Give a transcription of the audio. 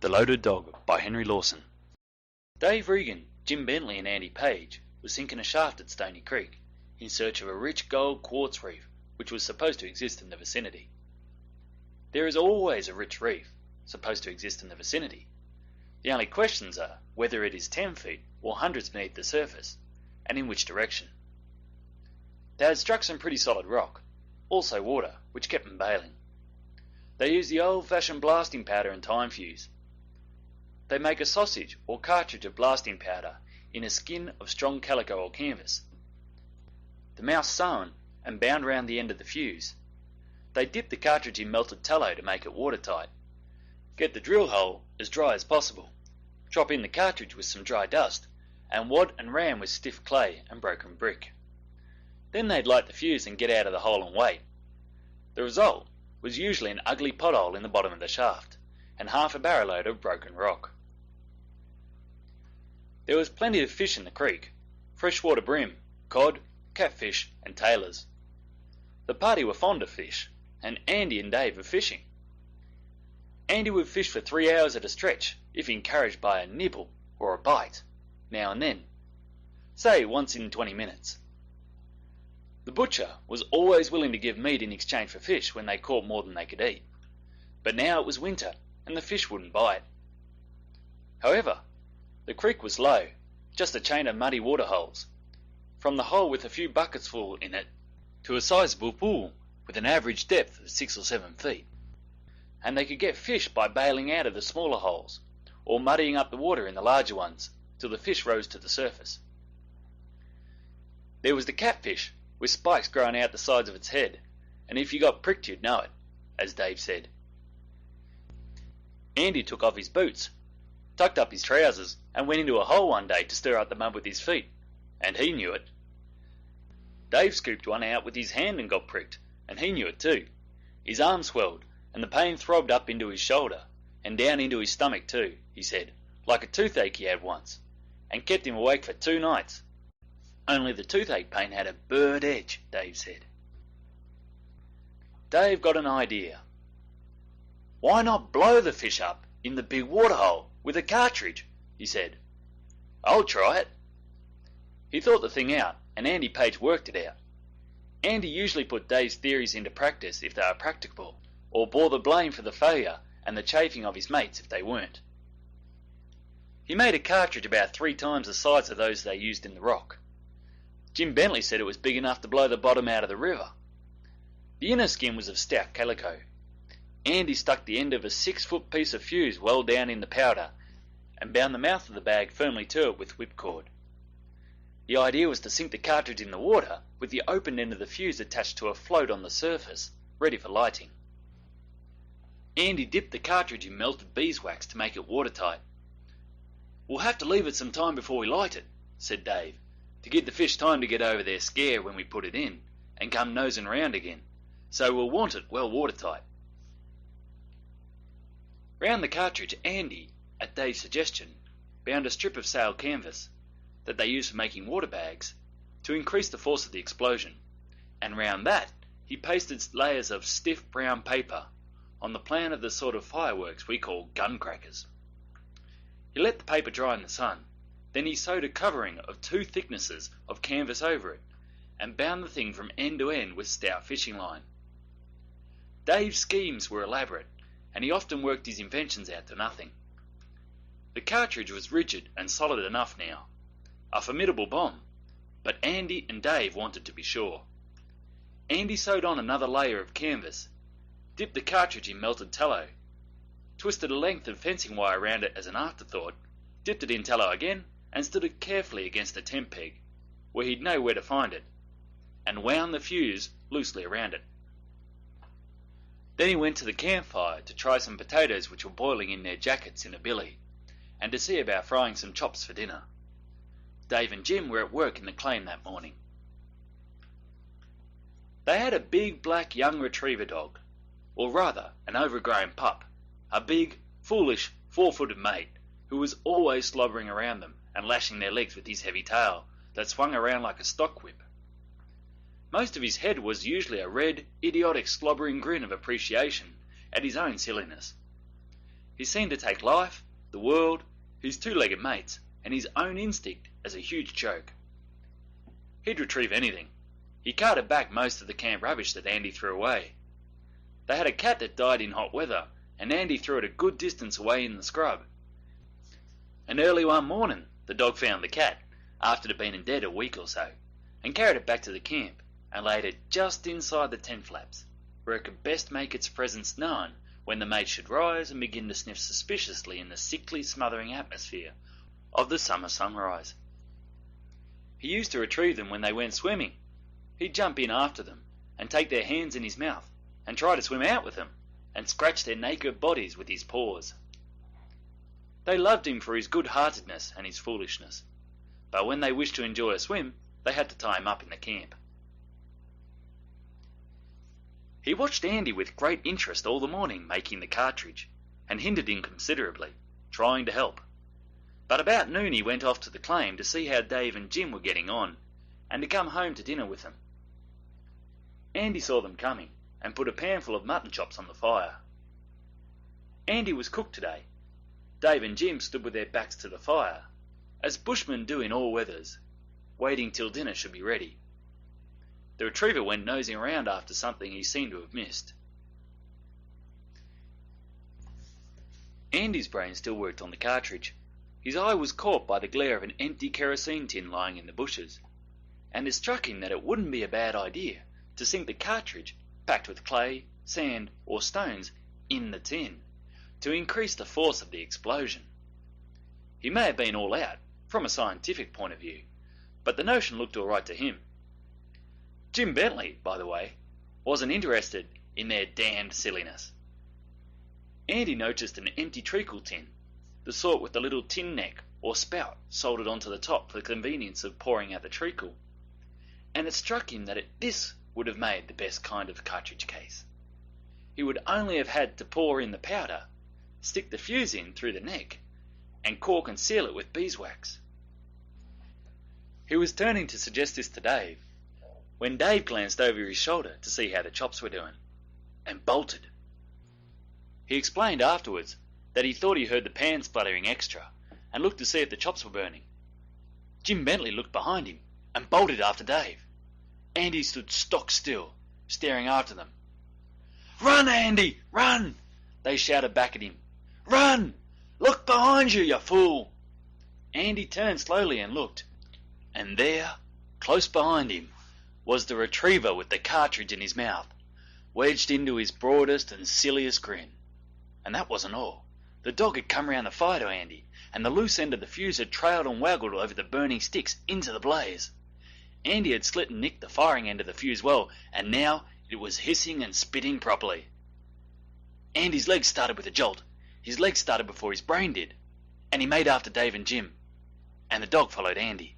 The Loaded Dog by Henry Lawson. Dave Regan, Jim Bentley and Andy Page were sinking a shaft at Stony Creek in search of a rich gold quartz reef which was supposed to exist in the vicinity. There is always a rich reef supposed to exist in the vicinity. The only questions are whether it is 10 feet or hundreds beneath the surface, and in which direction. They had struck some pretty solid rock, also water, which kept them bailing. They used the old-fashioned blasting powder and time fuse. They make a sausage or cartridge of blasting powder in a skin of strong calico or canvas. The mouth sewn and bound round the end of the fuse. They dip the cartridge in melted tallow to make it watertight. Get the drill hole as dry as possible. Drop in the cartridge with some dry dust and wad and ram with stiff clay and broken brick. Then they'd light the fuse and get out of the hole and wait. The result was usually an ugly pothole in the bottom of the shaft and half a barrow load of broken rock. There was plenty of fish in the creek, freshwater bream, cod, catfish and tailors. The party were fond of fish, and Andy and Dave of fishing. Andy would fish for 3 hours at a stretch if encouraged by a nibble or a bite, now and then, say once in 20 minutes. The butcher was always willing to give meat in exchange for fish when they caught more than they could eat, but now it was winter and the fish wouldn't bite. However, the creek was low, just a chain of muddy water holes, from the hole with a few buckets full in it to a sizable pool with an average depth of 6 or 7 feet, and they could get fish by bailing out of the smaller holes or muddying up the water in the larger ones till the fish rose to the surface. There was the catfish with spikes growing out the sides of its head, and if you got pricked you'd know it, as Dave said. Andy took off his boots, tucked up his trousers and went into a hole one day to stir up the mud with his feet, and he knew it. Dave scooped one out with his hand and got pricked, and he knew it too. His arm swelled, and the pain throbbed up into his shoulder, and down into his stomach too, he said, like a toothache he had once, and kept him awake for 2 nights. Only the toothache pain had a bird edge, Dave said. Dave got an idea. Why not blow the fish up in the big waterhole with a cartridge, he said. I'll try it. He thought the thing out, and Andy Page worked it out. Andy usually put Dave's theories into practice if they were practicable, or bore the blame for the failure and the chafing of his mates if they weren't. He made a cartridge about 3 times the size of those they used in the rock. Jim Bentley said it was big enough to blow the bottom out of the river. The inner skin was of stout calico. Andy stuck the end of a 6-foot piece of fuse well down in the powder and bound the mouth of the bag firmly to it with whipcord. The idea was to sink the cartridge in the water with the open end of the fuse attached to a float on the surface, ready for lighting. Andy dipped the cartridge in melted beeswax to make it watertight. We'll have to leave it some time before we light it, said Dave, to give the fish time to get over their scare when we put it in and come nosing round again, so we'll want it well watertight. Round the cartridge, Andy, at Dave's suggestion, bound a strip of sail canvas that they used for making water bags to increase the force of the explosion, and round that he pasted layers of stiff brown paper on the plan of the sort of fireworks we call gun crackers. He let the paper dry in the sun, then he sewed a covering of 2 thicknesses of canvas over it and bound the thing from end to end with stout fishing line. Dave's schemes were elaborate, and he often worked his inventions out to nothing. The cartridge was rigid and solid enough now, a formidable bomb, but Andy and Dave wanted to be sure. Andy sewed on another layer of canvas, dipped the cartridge in melted tallow, twisted a length of fencing wire around it as an afterthought, dipped it in tallow again, and stood it carefully against a tent peg, where he'd know where to find it, and wound the fuse loosely around it. Then he went to the campfire to try some potatoes which were boiling in their jackets in a billy, and to see about frying some chops for dinner. Dave and Jim were at work in the claim that morning. They had a big black young retriever dog, or rather an overgrown pup, a big, foolish, 4-footed mate who was always slobbering around them and lashing their legs with his heavy tail that swung around like a stock whip. Most of his head was usually a red, idiotic, slobbering grin of appreciation at his own silliness. He seemed to take life, the world, his two-legged mates, and his own instinct as a huge joke. He'd retrieve anything. He carted back most of the camp rubbish that Andy threw away. They had a cat that died in hot weather, and Andy threw it a good distance away in the scrub. And early one morning, the dog found the cat, after it had been dead a week or so, and carried it back to the camp, and laid it just inside the tent flaps, where it could best make its presence known when the mates should rise and begin to sniff suspiciously in the sickly, smothering atmosphere of the summer sunrise. He used to retrieve them when they went swimming. He'd jump in after them, and take their hands in his mouth, and try to swim out with them, and scratch their naked bodies with his paws. They loved him for his good-heartedness and his foolishness, but when they wished to enjoy a swim, they had to tie him up in the camp. He watched Andy with great interest all the morning making the cartridge, and hindered him considerably, trying to help. But about noon he went off to the claim to see how Dave and Jim were getting on, and to come home to dinner with them. Andy saw them coming, and put a panful of mutton chops on the fire. Andy was cook today. Dave and Jim stood with their backs to the fire, as bushmen do in all weathers, waiting till dinner should be ready. The retriever went nosing around after something he seemed to have missed. Andy's brain still worked on the cartridge. His eye was caught by the glare of an empty kerosene tin lying in the bushes, and it struck him that it wouldn't be a bad idea to sink the cartridge, packed with clay, sand, or stones, in the tin, to increase the force of the explosion. He may have been all out, from a scientific point of view, but the notion looked all right to him. Jim Bentley, by the way, wasn't interested in their damned silliness. Andy noticed an empty treacle tin, the sort with the little tin neck or spout soldered onto the top for the convenience of pouring out the treacle, and it struck him that this would have made the best kind of cartridge case. He would only have had to pour in the powder, stick the fuse in through the neck, and cork and seal it with beeswax. He was turning to suggest this to Dave, when Dave glanced over his shoulder to see how the chops were doing, and bolted. He explained afterwards that he thought he heard the pan spluttering extra, and looked to see if the chops were burning. Jim Bentley looked behind him, and bolted after Dave. Andy stood stock still, staring after them. "Run, Andy, run!" they shouted back at him. "Run! Look behind you, you fool!" Andy turned slowly and looked, and there, close behind him, was the retriever with the cartridge in his mouth, wedged into his broadest and silliest grin. And that wasn't all. The dog had come round the fire to Andy, and the loose end of the fuse had trailed and waggled over the burning sticks into the blaze. Andy had slit and nicked the firing end of the fuse well, and now it was hissing and spitting properly. Andy's legs started with a jolt. His legs started before his brain did, and he made after Dave and Jim, and the dog followed Andy.